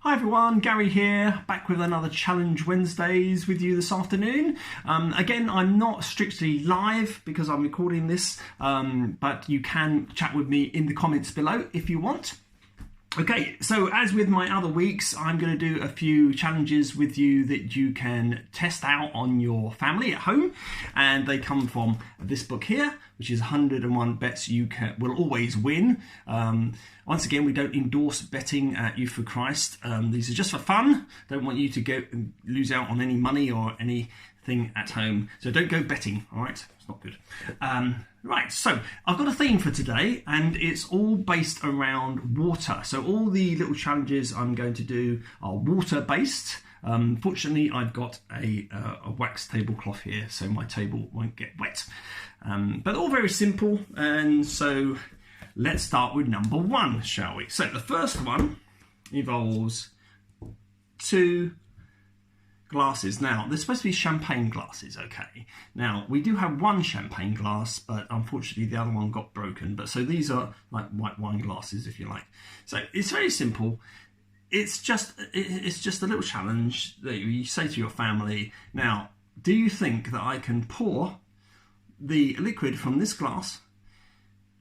Hi everyone, Gary here, back with another Challenge Wednesdays with you this afternoon. Again, I'm not strictly live because I'm recording this, but you can chat with me in the comments below if you want. Okay, so as with my other weeks, I'm going to do a few challenges with you that you can test out on your family at home, and they come from this book here, which is 101 Bets You Will Always Win. Once again, we don't endorse betting at Youth for Christ. These are just for fun. Don't want you to go and lose out on any money or anything at home. So don't go betting, all right? It's not good. Right, so I've got a theme for today, and it's all based around water. So all the little challenges I'm going to do are water-based. Fortunately, I've got a wax tablecloth here, so my table won't get wet. But all very simple, and so let's start with number one, shall we? So the first one involves two glasses. Now, they're supposed to be champagne glasses, okay? Now, we do have one champagne glass, but unfortunately the other one got broken. But so these are like white wine glasses, if you like. So it's very simple. It's just a little challenge that you say to your family. Now, do you think that I can pour the liquid from this glass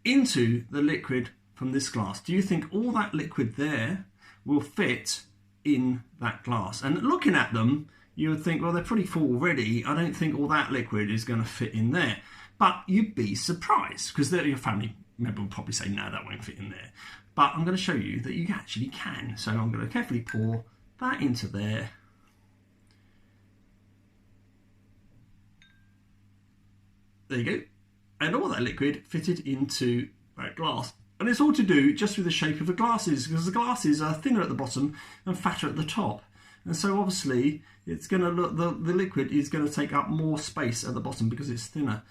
into the liquid from this glass? Do you think all that liquid there will fit in that glass? And looking at them, you would think, well, they're pretty full already. I don't think all that liquid is going to fit in there. But you'd be surprised, because your family member will probably say, no, that won't fit in there. But I'm going to show you that you actually can. So I'm going to carefully pour that into there. There you go. And all that liquid fitted into that glass. And it's all to do just with the shape of the glasses, because the glasses are thinner at the bottom and fatter at the top. And so obviously it's going to look, the liquid is going to take up more space at the bottom because it's thinner.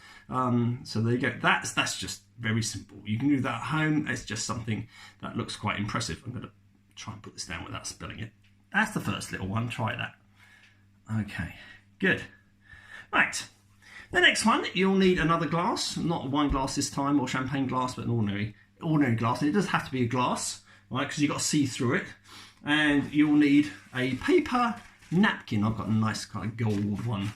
So there you go. That's just very simple. You can do that at home. It's just something that looks quite impressive. I'm going to try and put this down without spilling it. That's the first little one. Try that. Okay, good. Right. The next one, you'll need another glass, not a wine glass this time or champagne glass, but an ordinary glass. And it does have to be a glass, right? Because you've got to see through it. And you'll need a paper napkin. I've got a nice kind of gold one.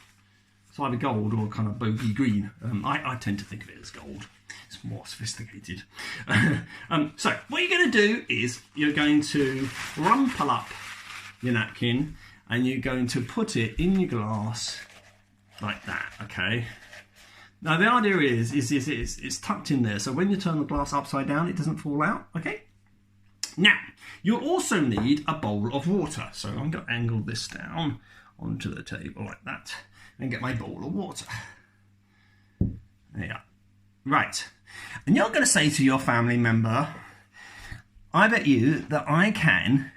It's either gold or kind of bogey green. I tend to think of it as gold. It's more sophisticated. So what you're going to do is you're going to rumple up your napkin and you're going to put it in your glass like that, okay? Now the idea is it's tucked in there, so when you turn the glass upside down, it doesn't fall out, okay? Now, you'll also need a bowl of water. So I'm going to angle this down onto the table like that and get my bowl of water. There you are. Right. And you're going to say to your family member, I bet you that I can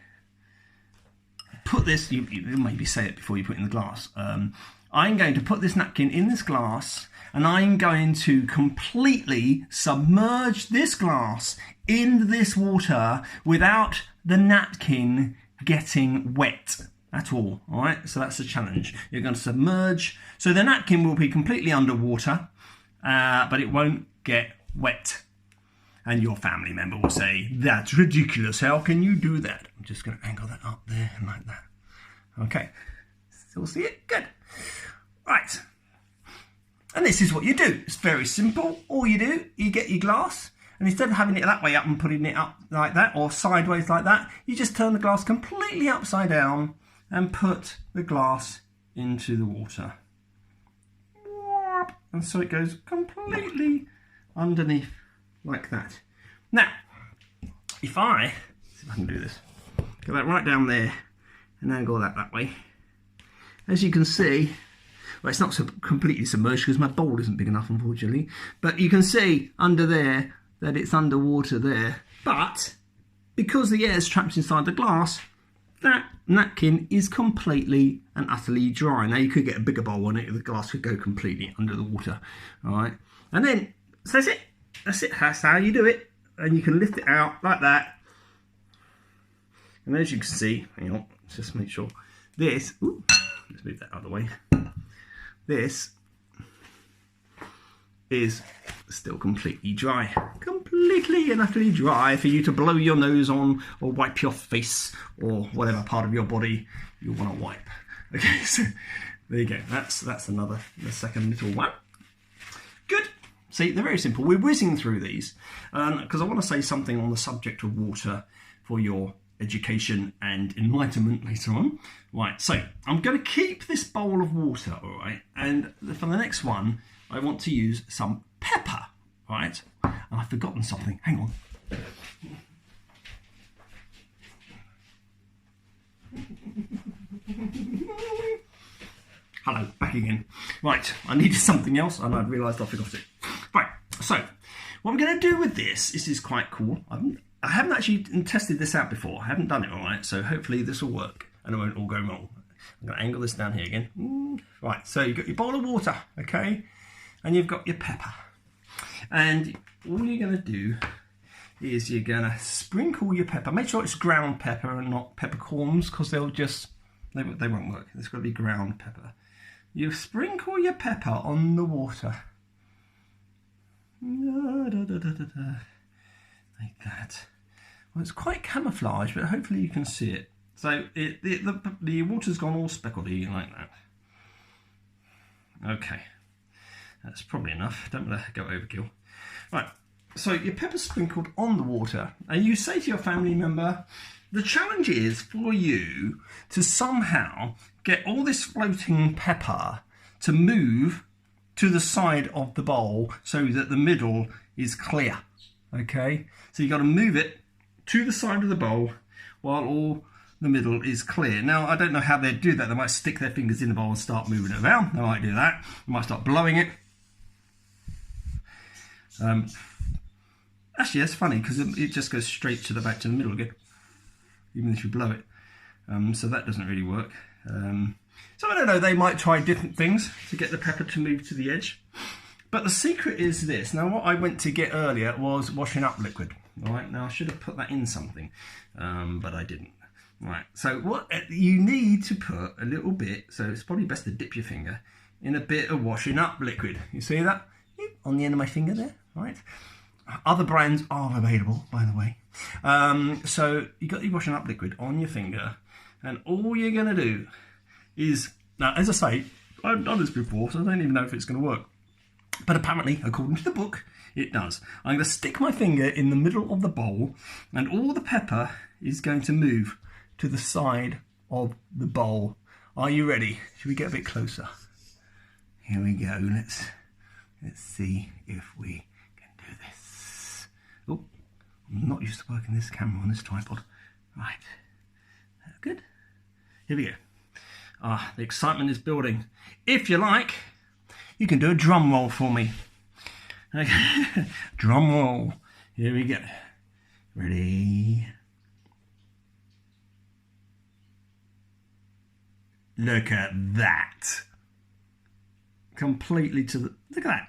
put this, you maybe say it before you put it in the glass. I'm going to put this napkin in this glass and I'm going to completely submerge this glass in this water without the napkin getting wet at all right? So that's the challenge. You're going to submerge. So the napkin will be completely underwater, but it won't get wet. And your family member will say, that's ridiculous. How can you do that? I'm just going to angle that up there and like that. Okay. Still see it? Good. Right. And this is what you do. It's very simple. All you do, you get your glass, and instead of having it that way up and putting it up like that or sideways like that, you just turn the glass completely upside down and put the glass into the water. And so it goes completely underneath like that. Now, if I see if I can do this, get that right down there and angle that way. As you can see, well, it's not so completely submerged because my bowl isn't big enough, unfortunately. But you can see under there that it's underwater there. But because the air is trapped inside the glass, that napkin is completely and utterly dry. Now you could get a bigger bowl on it, the glass could go completely under the water. All right, and then so that's it. That's how you do it. And you can lift it out like that. And as you can see, hang on, let's just make sure this. Ooh, let's move that out of the way. This is still completely dry. Completely and utterly dry for you to blow your nose on or wipe your face or whatever part of your body you want to wipe. Okay, so there you go. That's the second little one. Good. See, they're very simple. We're whizzing through these because I want to say something on the subject of water for your education and enlightenment later on. Right, so I'm going to keep this bowl of water, all right, and for the next one, I want to use some pepper, right? And I've forgotten something. Hang on. Hello, back again. Right, I needed something else and I'd realised I forgot it. Right, so what I'm going to do with this is quite cool. I haven't actually tested this out before. I haven't done it, all right? So hopefully this will work and it won't all go wrong. I'm going to angle this down here again. Right, so you've got your bowl of water, okay? And you've got your pepper. And all you're going to do is you're going to sprinkle your pepper. Make sure it's ground pepper and not peppercorns because they won't work. It's got to be ground pepper. You sprinkle your pepper on the water. Like that. Well, it's quite camouflaged, but hopefully you can see it. So the water's gone all speckledy like that. Okay. That's probably enough. Don't let it go overkill. Right, so your pepper's sprinkled on the water, and you say to your family member, the challenge is for you to somehow get all this floating pepper to move to the side of the bowl so that the middle is clear. Okay, so you've got to move it to the side of the bowl while all the middle is clear. Now, I don't know how they'd do that. They might stick their fingers in the bowl and start moving it around. They might do that. They might start blowing it. Actually, that's funny because it just goes straight to the back to the middle again, even if you blow it. So that doesn't really work. So I don't know, they might try different things to get the pepper to move to the edge. But the secret is this. Now, what I went to get earlier was washing up liquid. All right, now I should have put that in something, but I didn't. Right, so what you need to put a little bit, so it's probably best to dip your finger in a bit of washing up liquid. You see that? On the end of my finger there, right? Other brands are available, by the way. So you got your washing up liquid on your finger, and all you're going to do is, now as I say, I've done this before, so I don't even know if it's going to work. But apparently, according to the book, it does. I'm going to stick my finger in the middle of the bowl, and all the pepper is going to move to the side of the bowl. Are you ready? Should we get a bit closer? Here we go. Let's see if we can do this. Oh, I'm not used to working this camera on this tripod. Right. Good. Here we go. The excitement is building. If you like, you can do a drum roll for me. Okay. Drum roll. Here we go. Ready? Look at that. Completely to the... Look at that.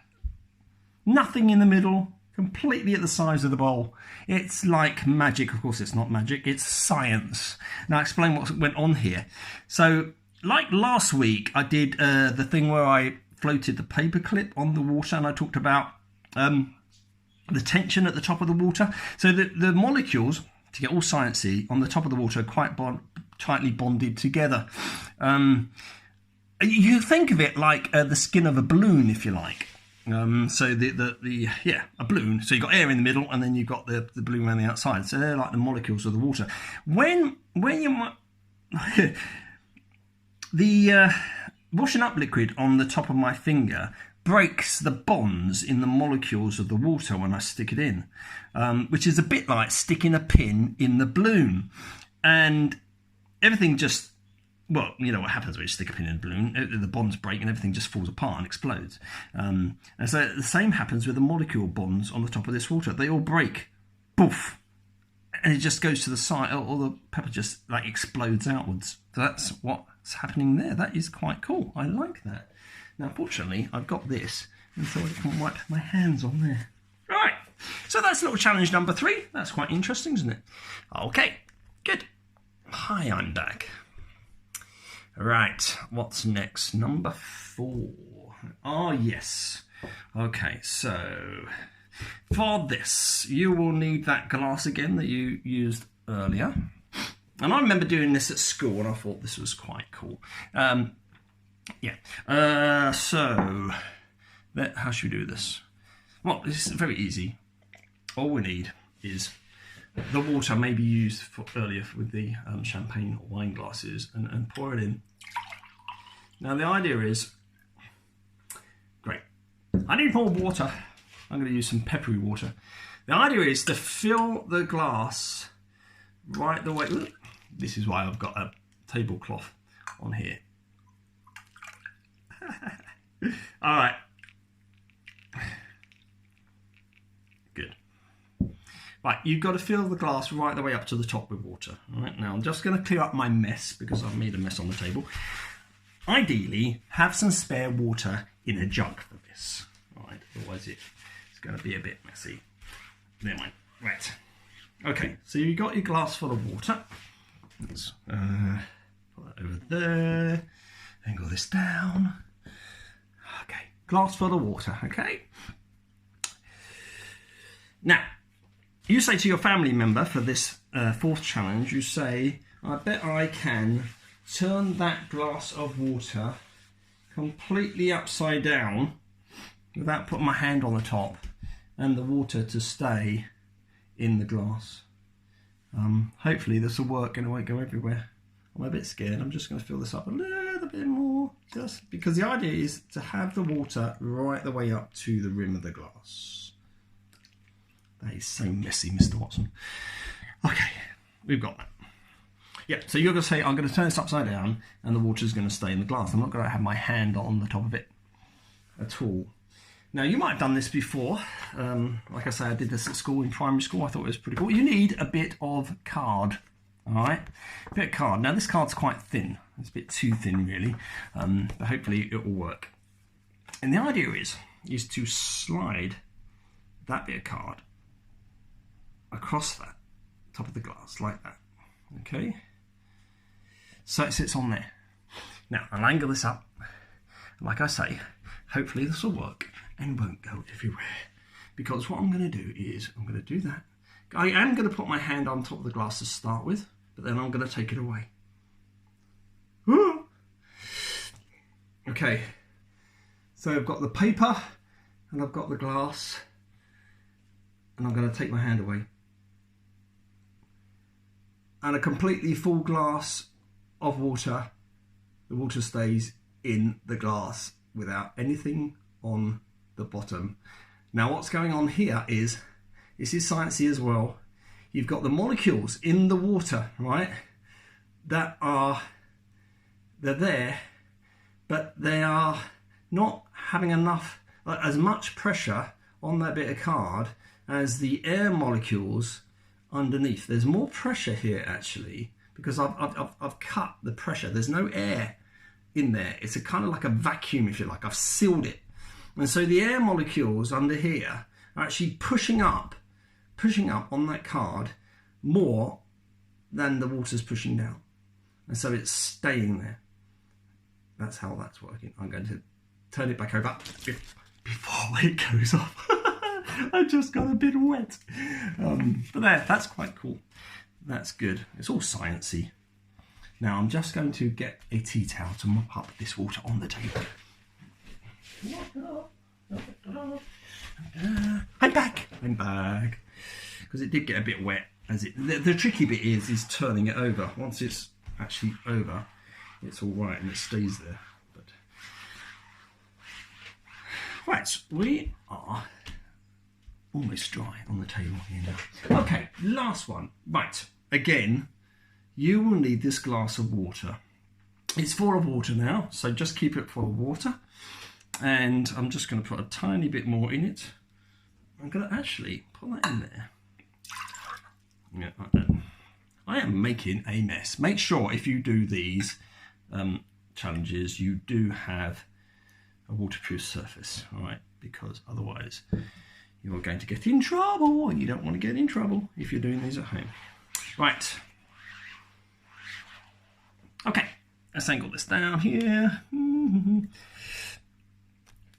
Nothing in the middle. Completely at the size of the bowl. It's like magic. Of course, it's not magic. It's science. Now, I'll explain what went on here. So, like last week, I did the thing where I floated the paperclip on the water, and I talked about the tension at the top of the water. So the molecules, to get all sciencey, on the top of the water are quite tightly bonded together. You think of it like the skin of a balloon, if you like. So a balloon. So you've got air in the middle, and then you've got the balloon around the outside. So they're like the molecules of the water. When you the washing up liquid on the top of my finger breaks the bonds in the molecules of the water when I stick it in, which is a bit like sticking a pin in the balloon, and everything just, well, you know what happens when you stick a pin in a balloon, the bonds break and everything just falls apart and explodes. And so the same happens with the molecule bonds on the top of this water. They all break, poof, and it just goes to the side, or the pepper just like explodes outwards. So that's what's happening there. That is quite cool. I like that. Now, fortunately, I've got this, and so I can wipe my hands on there. Right, so that's little challenge number 3. That's quite interesting, isn't it? Okay, good. Hi, I'm back. Right, what's next? Number 4. Oh, yes. Okay, so for this, you will need that glass again that you used earlier. And I remember doing this at school, and I thought this was quite cool. So how should we do this? Well, this is very easy. All we need is the water maybe used earlier with the champagne or wine glasses, and pour it in. Now the idea is, great, I need more water. I'm going to use some peppery water. The idea is to fill the glass right the way. This is why I've got a tablecloth on here. All right. Good. Right, you've got to fill the glass right the way up to the top with water. All right, now I'm just going to clear up my mess because I've made a mess on the table. Ideally, have some spare water in a jug for this. All right, otherwise it's going to be a bit messy. Never mind. Right. Okay, so you've got your glass full of water. Let's put that over there. Angle this down. Okay, glass full of water, okay? Now, you say to your family member for this fourth challenge, you say, I bet I can turn that glass of water completely upside down without putting my hand on the top and the water to stay in the glass. Hopefully this will work and it won't go everywhere. I'm a bit scared. I'm just going to fill this up a little bit more, just because the idea is to have the water right the way up to the rim of the glass. That is so messy, Mr. Watson. Okay, we've got that. Yeah, so you're going to say, I'm going to turn this upside down and the water's going to stay in the glass. I'm not going to have my hand on the top of it at all. Now, you might have done this before. Like I say, I did this at school, in primary school. I thought it was pretty cool. You need a bit of card, all right? A bit of card. Now, this card's quite thin. It's a bit too thin, really, but hopefully it will work. And the idea is to slide that bit of card across that top of the glass, like that, okay? So it sits on there. Now, I'll angle this up. Like I say, hopefully this will work and won't go everywhere. Because what I'm going to do is, I'm going to do that. I am going to put my hand on top of the glass to start with, but then I'm going to take it away. Okay, so I've got the paper and I've got the glass, and I'm going to take my hand away. And a completely full glass of water, the water stays in the glass without anything on the bottom. Now what's going on here is, this is sciencey as well, you've got the molecules in the water, right, they're there, but they are not having as much pressure on that bit of card as the air molecules underneath. There's more pressure here actually, because I've cut the pressure. There's no air in there. It's a kind of like a vacuum, if you like. I've sealed it. And so the air molecules under here are actually pushing up on that card more than the water's pushing down. And so it's staying there. That's how that's working. I'm going to turn it back over before it goes off. I just got a bit wet. But that's quite cool. That's good. It's all sciencey. Now I'm just going to get a tea towel to mop up this water on the table. I'm back. Because it did get a bit wet. The tricky bit is turning it over. Once it's actually over, it's all right and it stays there. But right, we are almost dry on the table here now. Okay, last one. Right, again, you will need this glass of water. It's full of water now, so just keep it full of water. And I'm just going to put a tiny bit more in it. I'm going to actually put that in there. Yeah, like that. I am making a mess. Make sure if you do these challenges, you do have a waterproof surface, all right? Because otherwise you're going to get in trouble, and you don't want to get in trouble if you're doing these at home. Right. Okay, let's angle this down here.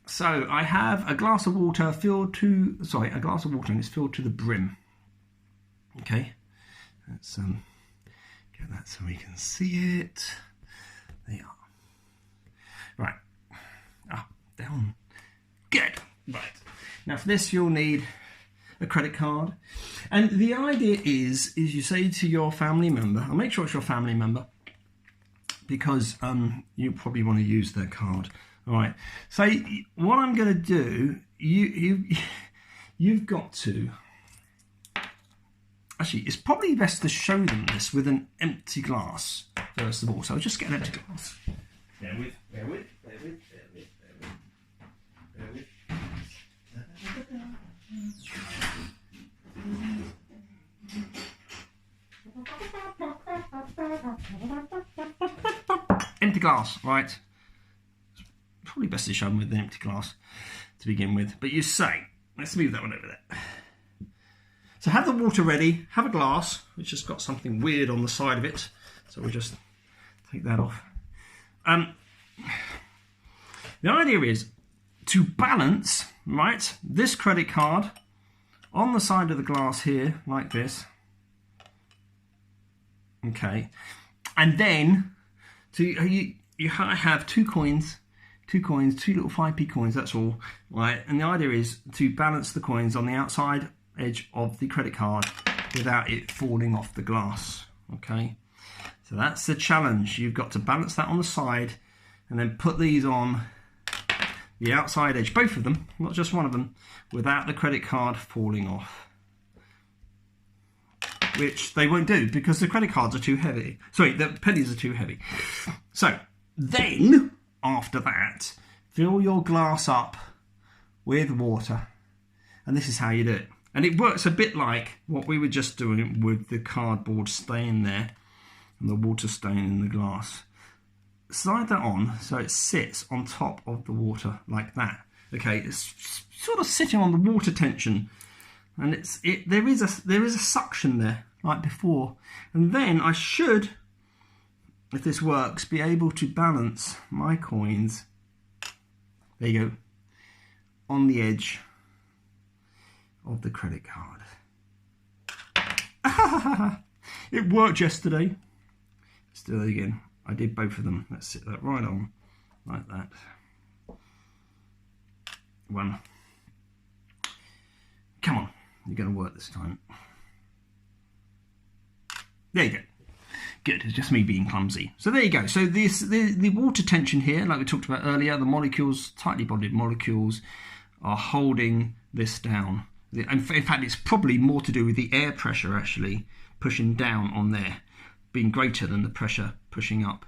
So I have a glass of water filled to, sorry, a glass of water and it's filled to the brim. Okay, let's get that so we can see it. There you are. Right, up, down, good. Right, now for this you'll need a credit card. And the idea is you say to your family member, I'll make sure it's your family member, because you probably want to use their card. All right. So what I'm going to do, you've got to. Actually, it's probably best to show them this with an empty glass first of all. So I'll just get an empty glass. Bear with. Empty glass, right? Probably best to show them with an empty glass to begin with. But you say, let's move that one over there. So have the water ready, have a glass, which has got something weird on the side of it. So we'll just take that off. The idea is to balance, right, this credit card on the side of the glass here, like this. Okay. And then you have two coins, two little 5p coins, that's all, right? And the idea is to balance the coins on the outside edge of the credit card without it falling off the glass, okay? So that's the challenge. You've got to balance that on the side and then put these on the outside edge, both of them, not just one of them, without the credit card falling off. Which they won't do because the credit cards are too heavy. Sorry, the pennies are too heavy. So then, after that, fill your glass up with water. And this is how you do it. And it works a bit like what we were just doing with the cardboard staying there and the water staying in the glass. Slide that on so it sits on top of the water like that. Okay, it's sort of sitting on the water tension. And there is a suction there, like before. And then I should, if this works, be able to balance my coins, there you go, on the edge of the credit card. It worked yesterday. Let's do it again. I did both of them. Let's sit that right on, like that. One. Come on. You're going to work this time. There you go. Good, it's just me being clumsy. So there you go. So the water tension here, like we talked about earlier, the molecules, tightly bonded molecules, are holding this down. In fact, it's probably more to do with the air pressure actually pushing down on there, being greater than the pressure pushing up.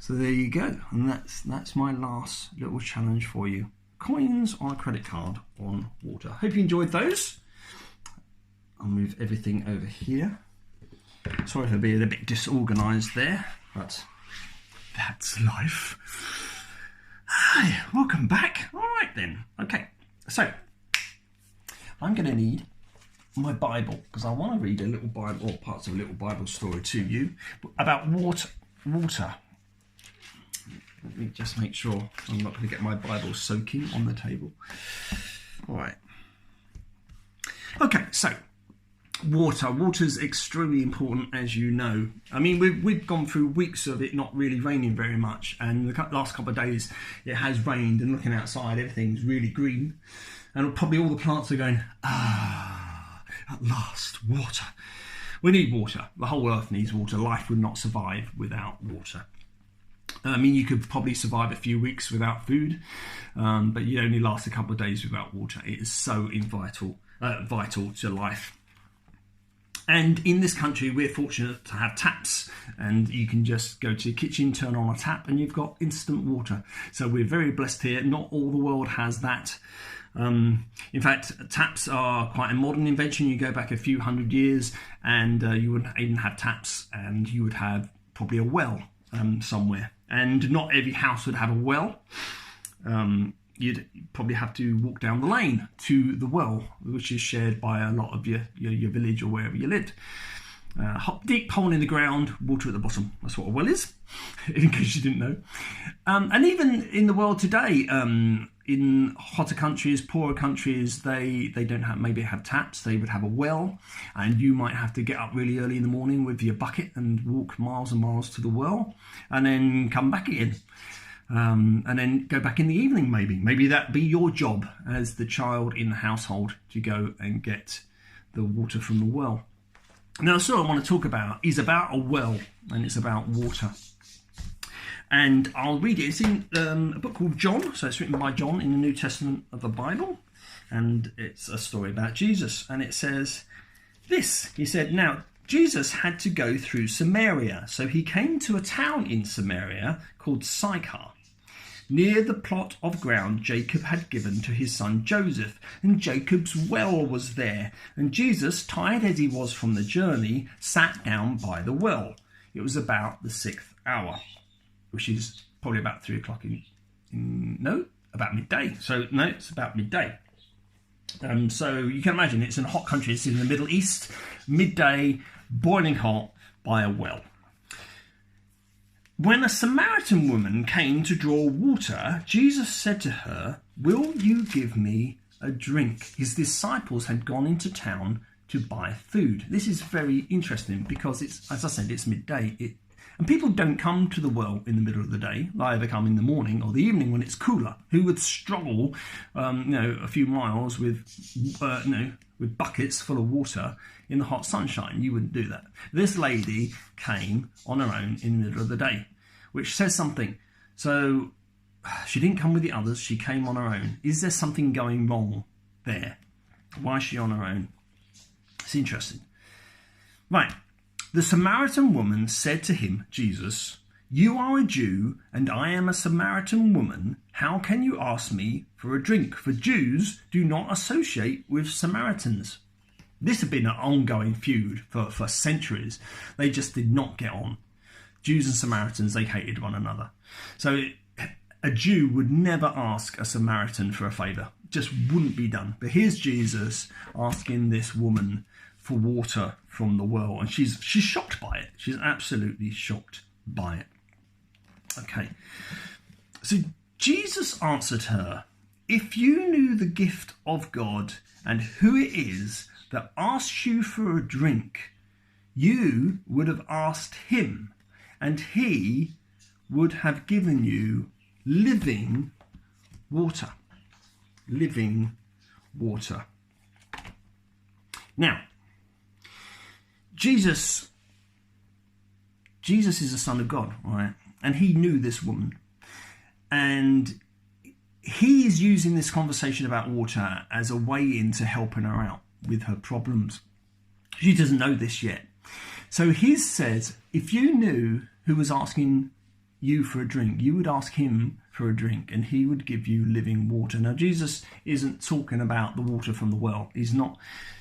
So there you go. And that's my last little challenge for you. Coins on a credit card on water. Hope you enjoyed those. I'll move everything over here. Sorry for being a bit disorganised there, but that's life. Hi, welcome back. All right then. Okay, so I'm going to need my Bible because I want to read a little Bible or parts of a little Bible story to you about water. Let me just make sure I'm not going to get my Bible soaking on the table. All right. Okay, so water. Water's extremely important, as you know. I mean, we've gone through weeks of it not really raining very much, and the last couple of days it has rained, and looking outside, everything's really green. And probably all the plants are going, at last, water. We need water. The whole earth needs water. Life would not survive without water. I mean, you could probably survive a few weeks without food, but you'd only last a couple of days without water. It is so vital to life. And in this country, we're fortunate to have taps, and you can just go to the kitchen, turn on a tap, and you've got instant water. So we're very blessed here. Not all the world has that. In fact, taps are quite a modern invention. You go back a few hundred years, and you wouldn't even have taps, and you would have probably a well somewhere. And not every house would have a well. You'd probably have to walk down the lane to the well, which is shared by a lot of your village or wherever you lived. Deep hole in the ground, water at the bottom. That's what a well is, in case you didn't know. And even in the world today, in hotter countries, poorer countries, they don't have taps. They would have a well, and you might have to get up really early in the morning with your bucket and walk miles and miles to the well, and then come back again. And then go back in the evening, maybe that be your job as the child in the household, to go and get the water from the well. Now, the story I want to talk about is about a well, and it's about water. And I'll read it. It's in a book called John, so it's written by John in the New Testament of the Bible, and it's a story about Jesus. And it says this: he said, "Now Jesus had to go through Samaria, so he came to a town in Samaria called Sychar, near the plot of ground Jacob had given to his son Joseph, and Jacob's well was there. And Jesus, tired as he was from the journey, sat down by the well. It was about the 6th hour," which is probably about 3 o'clock about midday. It's about midday. So you can imagine it's in a hot country. It's in the Middle East, midday, boiling hot, by a well. When a Samaritan woman came to draw water, Jesus said to her, "Will you give me a drink?" His disciples had gone into town to buy food. This is very interesting because it's, as I said, it's midday. And people don't come to the well in the middle of the day. They either come in the morning or the evening when it's cooler. Who would struggle, a few miles with buckets full of water in the hot sunshine? You wouldn't do that. This lady came on her own in the middle of the day, which says something. So she didn't come with the others. She came on her own. Is there something going wrong there? Why is she on her own? It's interesting. Right. The Samaritan woman said to him, Jesus, "You are a Jew, and I am a Samaritan woman. How can you ask me for a drink? For Jews do not associate with Samaritans." This had been an ongoing feud for centuries. They just did not get on. Jews and Samaritans, they hated one another. So a Jew would never ask a Samaritan for a favour. Just wouldn't be done. But here's Jesus asking this woman for water from the well, and she's shocked by it. She's absolutely shocked by it. Okay, so Jesus answered her, "If you knew the gift of God and who it is that asks you for a drink, you would have asked him, and he would have given you living water." Living water. Now, Jesus is the Son of God, right? And he knew this woman. And he is using this conversation about water as a way into helping her out with her problems. She doesn't know this yet. So he says, if you knew who was asking you for a drink, you would ask him for a drink and he would give you living water. Now, Jesus isn't talking about the water from the well. He's not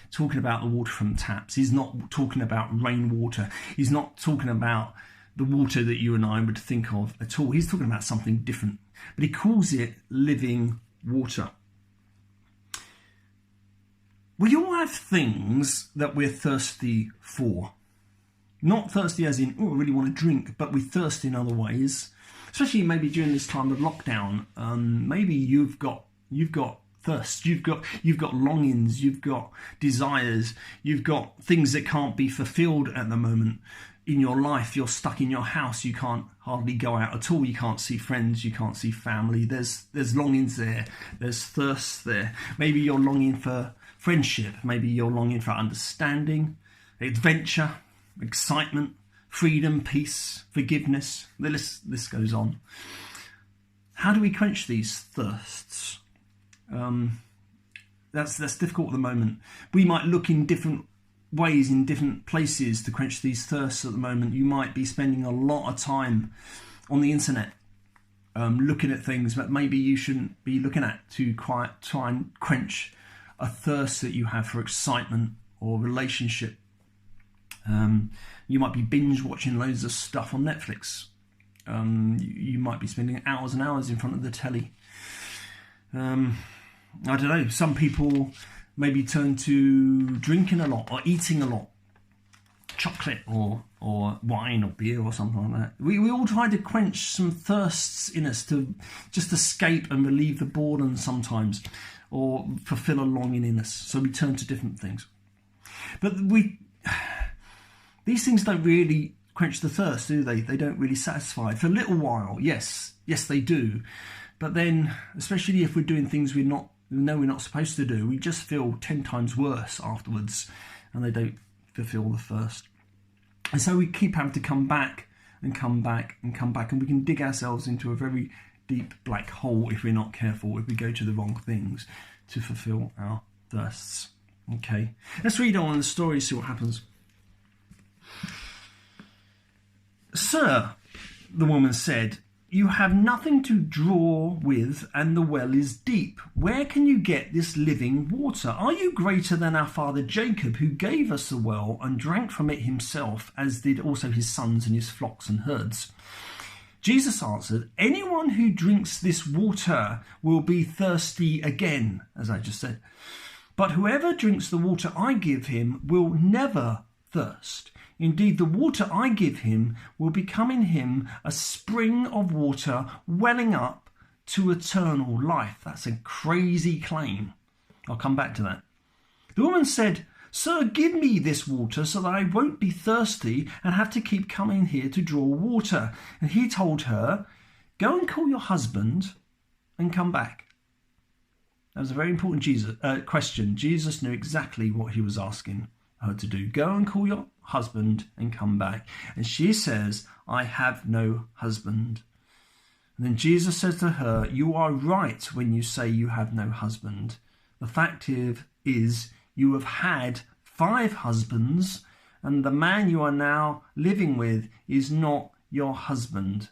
talking about the water from taps. He's not talking about rainwater. He's not talking about the water that you and I would think of at all. He's talking about something different. But he calls it living water. We all have things that we're thirsty for. Not thirsty as in, oh, I really want to drink, but we thirst in other ways. Especially maybe during this time of lockdown. Maybe you've got thirst, you've got longings, you've got desires, you've got things that can't be fulfilled at the moment in your life. You're stuck in your house, you can't hardly go out at all, you can't see friends, you can't see family. There's longings there, there's thirst there. Maybe you're longing for friendship, maybe you're longing for understanding, adventure, excitement, freedom, peace, forgiveness. The list goes on. How do we quench these thirsts? That's difficult at the moment. We might look in different ways, in different places to quench these thirsts at the moment. You might be spending a lot of time on the internet looking at things that maybe you shouldn't be looking at to try and quench a thirst that you have for excitement or relationship. You might be binge watching loads of stuff on Netflix. You might be spending hours and hours in front of the telly. I don't know, some people maybe turn to drinking a lot or eating a lot. Chocolate chocolate or wine or beer or something like that. We all try to quench some thirsts in us to just escape and relieve the boredom sometimes, or fulfill a longing in us. So we turn to different things. But these things don't really quench the thirst, do they? They don't really satisfy. For a little while, yes they do. But then, especially if we're doing things we know we're not supposed to do, we just feel 10 times worse afterwards, and they don't fulfill the thirst. And so we keep having to come back and come back and come back, and we can dig ourselves into a very deep black hole if we're not careful, if we go to the wrong things to fulfill our thirsts. Okay, let's read on in the story, see what happens. Sir, the woman said, you have nothing to draw with, and the well is deep. Where can you get this living water? Are you greater than our father Jacob, who gave us the well and drank from it himself, as did also his sons and his flocks and herds? Jesus answered, anyone who drinks this water will be thirsty again, as I just said. But whoever drinks the water I give him will never thirst. Indeed, the water I give him will become in him a spring of water welling up to eternal life. That's a crazy claim. I'll come back to that. The woman said, Sir, give me this water so that I won't be thirsty and have to keep coming here to draw water. And he told her, go and call your husband and come back. That was a very important question. Jesus knew exactly what he was asking her to do. Go and call your husband and come back. And she says, I have no husband. And then Jesus says to her, you are right when you say you have no husband. The fact is you have had 5 husbands, and the man you are now living with is not your husband.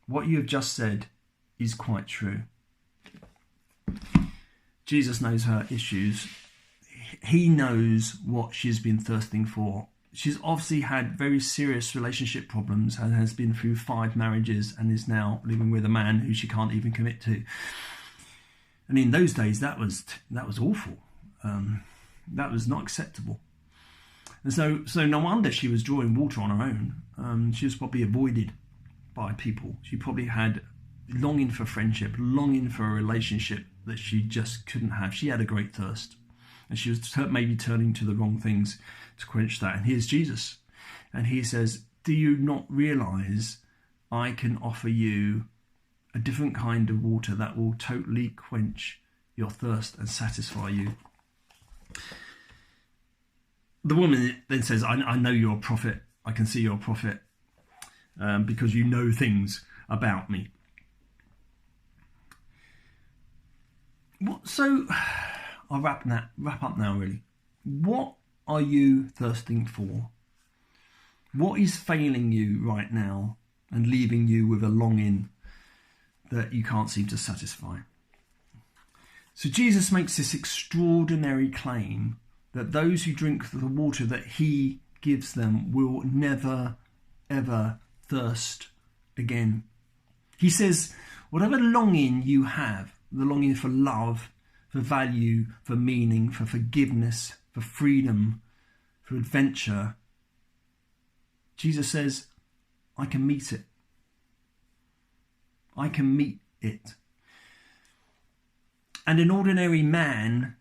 What you have just said is quite true. Jesus knows her issues. He knows what she's been thirsting for. She's obviously had very serious relationship problems and has been through 5 marriages and is now living with a man who she can't even commit to. And in those days, that was awful. That was not acceptable. And so no wonder she was drawing water on her own. She was probably avoided by people. She probably had longing for friendship, longing for a relationship that she just couldn't have. She had a great thirst. And she was maybe turning to the wrong things to quench that. And here's Jesus. And he says, do you not realise I can offer you a different kind of water that will totally quench your thirst and satisfy you? The woman then says, I know you're a prophet. I can see you're a prophet because you know things about me. So I'll wrap up now, really. What are you thirsting for? What is failing you right now and leaving you with a longing that you can't seem to satisfy? So Jesus makes this extraordinary claim that those who drink the water that he gives them will never, ever thirst again. He says, whatever longing you have, the longing for love, for value, for meaning, for forgiveness, for freedom, for adventure, Jesus says, I can meet it. I can meet it. And an ordinary man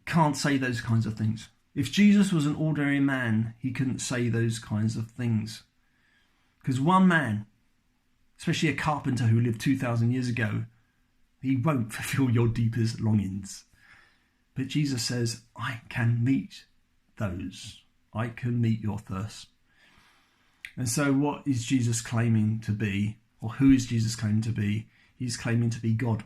can't say those kinds of things. If Jesus was an ordinary man, he couldn't say those kinds of things. Because one man, especially a carpenter who lived 2,000 years ago, he won't fulfill your deepest longings. But Jesus says, I can meet those. I can meet your thirst. And so what is Jesus claiming to be? Or who is Jesus claiming to be? He's claiming to be God.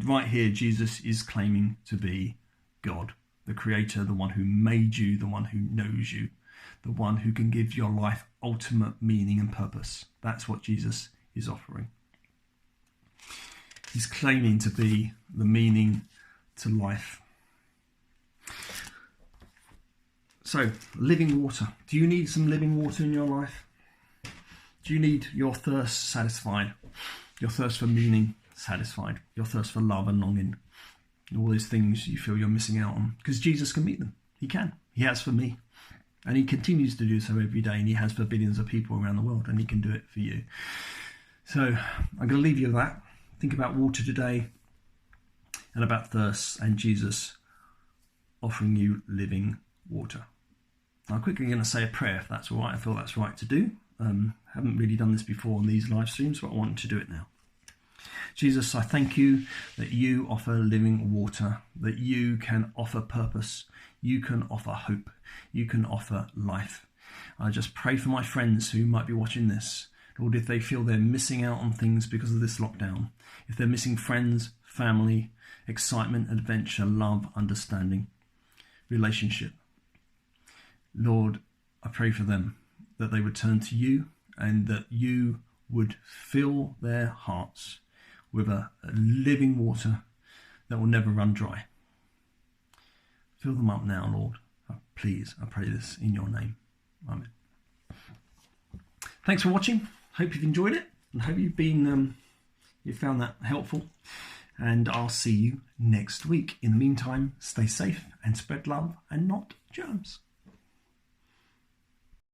Right here, Jesus is claiming to be God, the creator, the one who made you, the one who knows you, the one who can give your life ultimate meaning and purpose. That's what Jesus is offering. He's claiming to be the meaning to life. So, living water. Do you need some living water in your life? Do you need your thirst satisfied? Your thirst for meaning satisfied? Your thirst for love and longing? All those things you feel you're missing out on? Because Jesus can meet them. He can. He has for me. And he continues to do so every day, and he has for billions of people around the world, and he can do it for you. So I'm going to leave you with that. Think about water today and about thirst and Jesus offering you living water. I'm quickly going to say a prayer if that's all right. I feel that's right to do. Haven't really done this before on these live streams, but I want to do it now. Jesus, I thank you that you offer living water, that you can offer purpose, you can offer hope, you can offer life. I just pray for my friends who might be watching this. Lord, if they feel they're missing out on things because of this lockdown, if they're missing friends, family, excitement, adventure, love, understanding, relationship, Lord, I pray for them that they would turn to you and that you would fill their hearts with a living water that will never run dry. Fill them up now, Lord. Please, I pray this in your name. Amen. Thanks for watching. Hope you've enjoyed it and hope you found that helpful. And I'll see you next week. In the meantime, stay safe and spread love and not germs.